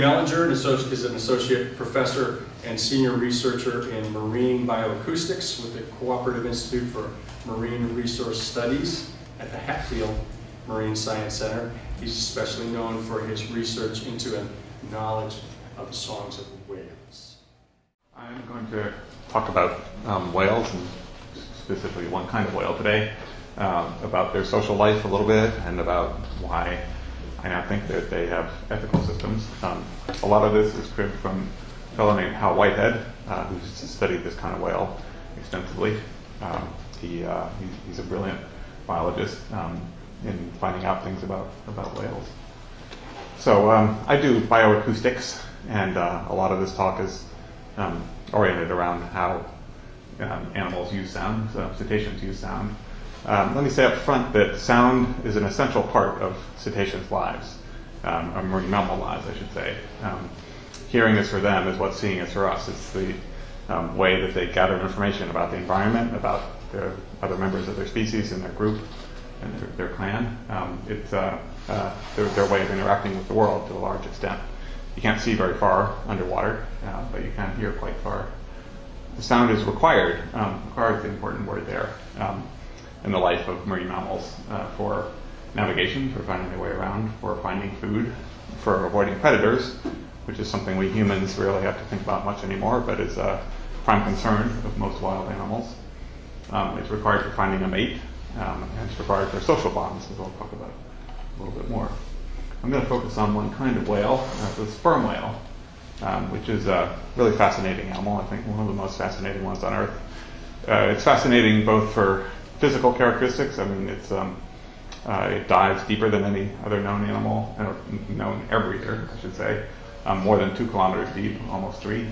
Mellinger is an associate professor and senior researcher in marine bioacoustics with the Cooperative Institute for Marine Resource Studies at the Hatfield Marine Science Center. He's especially known for his research into a knowledge of the songs of whales. I'm going to talk about whales, and specifically one kind of whale today, about their social life a little bit, and about why I now think that they have ethical systems. A lot of this is cribbed from a fellow named Hal Whitehead, who's studied this kind of whale extensively. He's a brilliant biologist in finding out things about whales. So I do bioacoustics, and a lot of this talk is oriented around how animals use sound, so cetaceans use sound. Let me say up front that sound is an essential part of cetaceans' lives, or marine mammal lives, I should say. Hearing is for them is what seeing is for us. It's the way that they gather information about the environment, about the other members of their species and their group and their clan. It's their way of interacting with the world to a large extent. You can't see very far underwater, but you can hear quite far. The sound is required. Required is the important word there. In the life of marine mammals, for navigation, for finding their way around, for finding food, for avoiding predators, which is something we humans really have to think about much anymore, but is a prime concern of most wild animals. It's required for finding a mate, and it's required for social bonds, as I'll talk about a little bit more. I'm going to focus on one kind of whale, the sperm whale, which is a really fascinating animal, I think one of the most fascinating ones on Earth. It's fascinating both for physical characteristics. I mean, it dives deeper than any other known animal, known air breather, I should say, more than 2 kilometers deep, almost 3.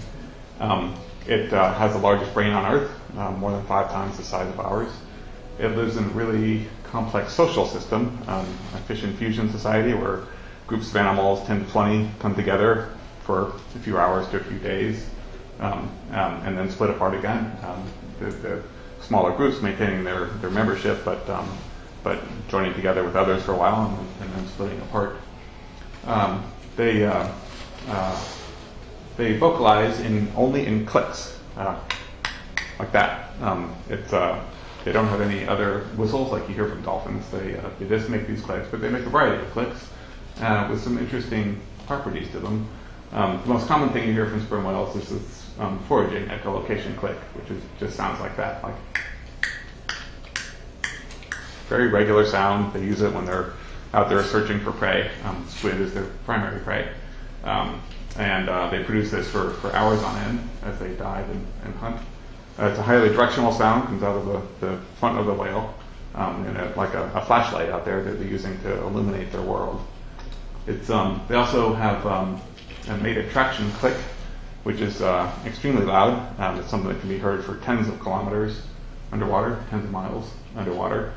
It has the largest brain on Earth, more than 5 times the size of ours. It lives in a really complex social system, a fission fusion society where groups of animals, 10 to 20, come together for a few hours to a few days, and then split apart again. The smaller groups maintaining their membership, but joining together with others for a while and then splitting apart. They vocalize only in clicks, like that. They don't have any other whistles like you hear from dolphins. They just make these clicks, but they make a variety of clicks with some interesting properties to them. The most common thing you hear from sperm whales is this foraging echolocation click, which just sounds like that, like very regular sound. They use it when they're out there searching for prey. Squid is their primary prey, and they produce this for hours on end as they dive and hunt. It's a highly directional sound, comes out of the front of the whale, and like a flashlight out there that they're using to illuminate their world. They also have a mate attraction click, which is extremely loud. It's something that can be heard for tens of kilometers underwater, tens of miles underwater.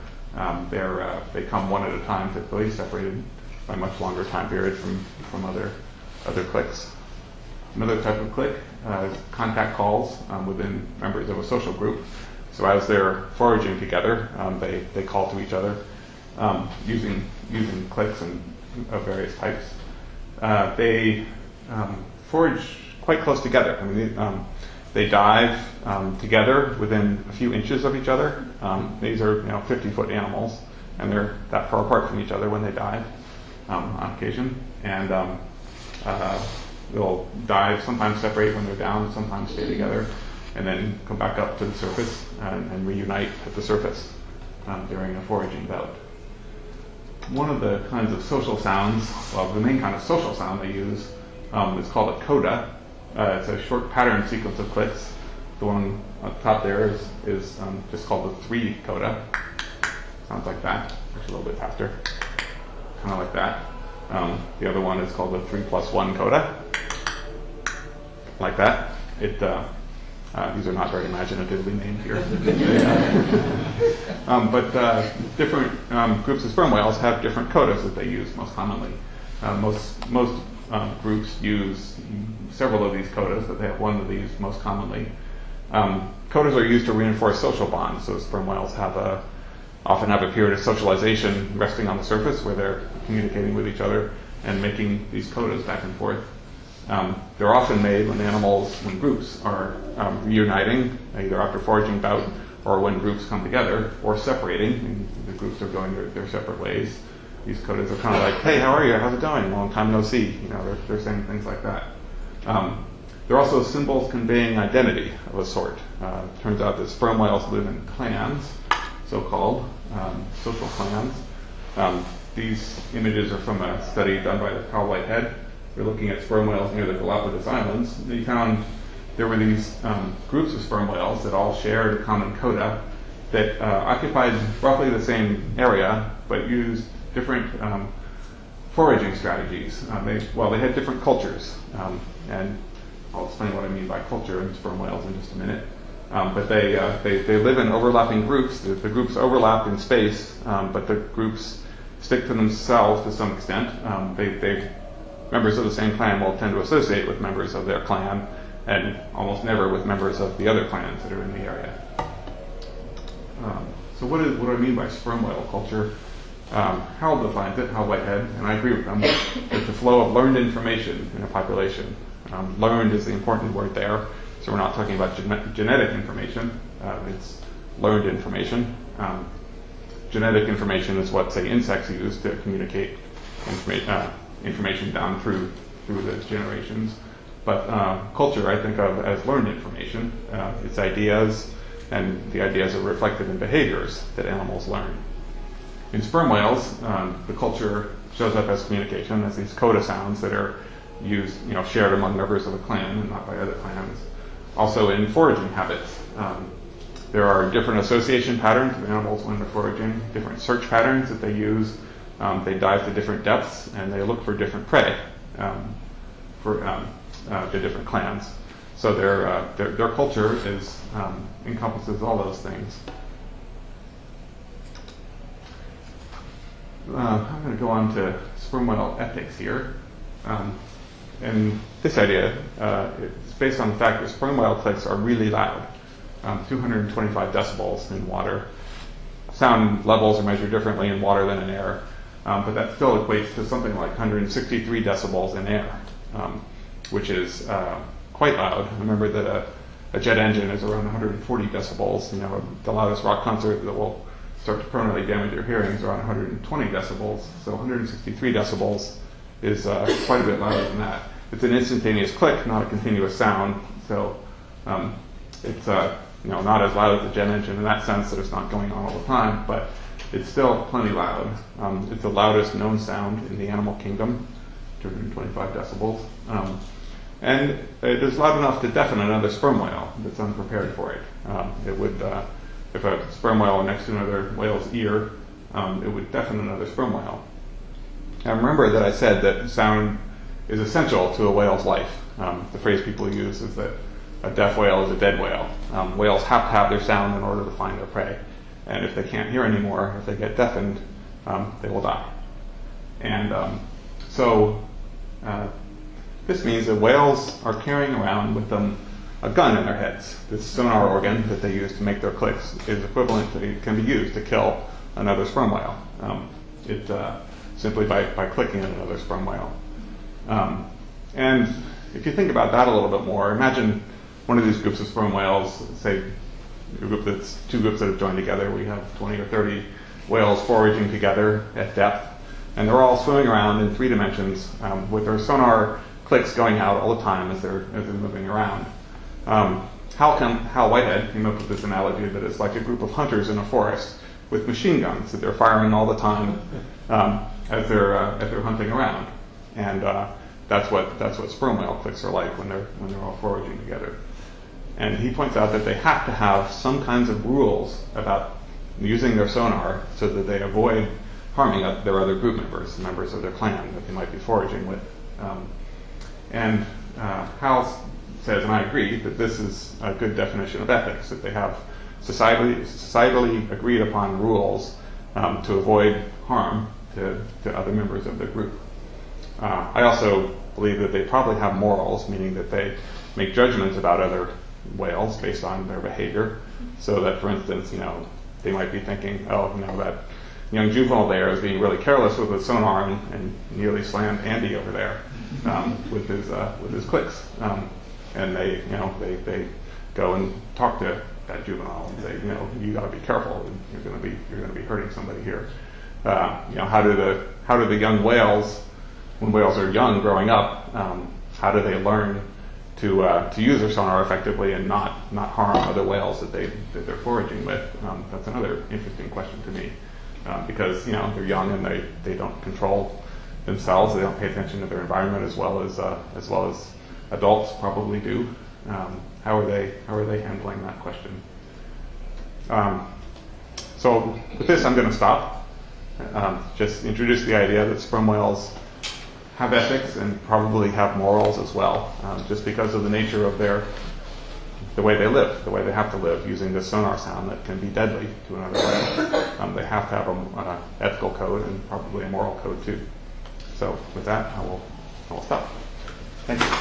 They come one at a time, typically separated by a much longer time period from other clicks. Another type of click is contact calls within members of a social group. So as they're foraging together, they call to each other using clicks of various types. They forage quite close together. I mean, they dive together within a few inches of each other. These are 50-foot animals, and they're that far apart from each other when they dive on occasion. And they'll dive, sometimes separate when they're down, sometimes stay together, and then come back up to the surface and reunite at the surface during a foraging bout. One of the kinds of social sounds, well, the main kind of social sound they use is called a coda. It's a short pattern sequence of clicks. The one up top there is just called the 3 coda. Sounds like that, actually a little bit faster, kind of like that. The other one is called the 3+1 coda, like that. These are not very imaginatively named here. But different groups of sperm whales have different codas that they use most commonly. Most groups use several of these codas, but they have one of these most commonly. Codas are used to reinforce social bonds, so sperm whales often have a period of socialization resting on the surface where they're communicating with each other and making these codas back and forth. They're often made when groups are reuniting, either after foraging bout or when groups come together, or separating, and the groups are going their separate ways. These codas are kind of like, hey, how are you? How's it going? Long time no see. You know, they're saying things like that. They're also symbols conveying identity of a sort. Turns out that sperm whales live in clans, so-called social clans. These images are from a study done by Carl Whitehead. We're looking at sperm whales near the Galapagos Islands. They found there were these groups of sperm whales that all shared a common coda that occupied roughly the same area, but used different foraging strategies. They had different cultures, and I'll explain what I mean by culture in sperm whales in just a minute. But they live in overlapping groups. The groups overlap in space, but the groups stick to themselves to some extent. Members of the same clan will tend to associate with members of their clan, and almost never with members of the other clans that are in the area. So what do I mean by sperm whale culture? Harold defines it, Harold Whitehead, and I agree with him, it's the flow of learned information in a population. Learned is the important word there, so we're not talking about genetic information, it's learned information. Genetic information is what, say, insects use to communicate information down through the generations. But culture I think of as learned information. It's ideas, and the ideas are reflected in behaviors that animals learn. In sperm whales, the culture shows up as communication, as these coda sounds that are used, shared among members of a clan and not by other clans. Also in foraging habits, there are different association patterns of animals when they're foraging, different search patterns that they use. They dive to different depths and they look for different prey for the different clans. So their culture encompasses all those things. I'm going to go on to sperm whale ethics here. And this idea is based on the fact that sperm whale clicks are really loud, 225 decibels in water. Sound levels are measured differently in water than in air, but that still equates to something like 163 decibels in air, which is quite loud. Remember that a jet engine is around 140 decibels. The loudest rock concert that will start to permanently damage your hearing is around 120 decibels. So 163 decibels is quite a bit louder than that. It's an instantaneous click, not a continuous sound. So it's not as loud as a jet engine in that sense that it's not going on all the time, but it's still plenty loud. It's the loudest known sound in the animal kingdom, 225 decibels. And it is loud enough to deafen another sperm whale that's unprepared for it. It would, if a sperm whale were next to another whale's ear, it would deafen another sperm whale. Now remember that I said that sound is essential to a whale's life. The phrase people use is that a deaf whale is a dead whale. Whales have to have their sound in order to find their prey. And if they can't hear anymore, if they get deafened, they will die. And this means that whales are carrying around with them a gun in their heads. This sonar organ that they use to make their clicks is equivalent to, it can be used to kill another sperm whale. Simply by clicking at another sperm whale. And if you think about that a little bit more, imagine one of these groups of sperm whales, say two groups that have joined together. We have 20 or 30 whales foraging together at depth, and they're all swimming around in 3 dimensions with their sonar clicks going out all the time as they're moving around. Hal Whitehead came up with this analogy that it's like a group of hunters in a forest with machine guns that they're firing all the time as they're hunting around, and that's what sperm whale clicks are like when they're all foraging together. And he points out that they have to have some kinds of rules about using their sonar so that they avoid harming their other group members of their clan that they might be foraging with. Hal says, and I agree, that this is a good definition of ethics, that they have societally agreed upon rules to avoid harm to other members of the group. I also believe that they probably have morals, meaning that they make judgments about other whales based on their behavior. So that, for instance, they might be thinking, that young juvenile there is being really careless with his sonar and nearly slammed Andy over there with his clicks. And they go and talk to that juvenile and say, you got to be careful. You're going to be hurting somebody here. How do the young whales, when whales are young, growing up, how do they learn to use their sonar effectively and not harm other whales that they're foraging with? That's another interesting question to me, because they're young and they don't control themselves. They don't pay attention to their environment as well as adults probably do. How are they handling that question? So with this, I'm going to stop. Just introduce the idea that sperm whales have ethics and probably have morals as well, just because of the nature of the way they live, the way they have to live, using this sonar sound that can be deadly to another whale. They have to have an ethical code and probably a moral code too. So with that, I will stop. Thank you.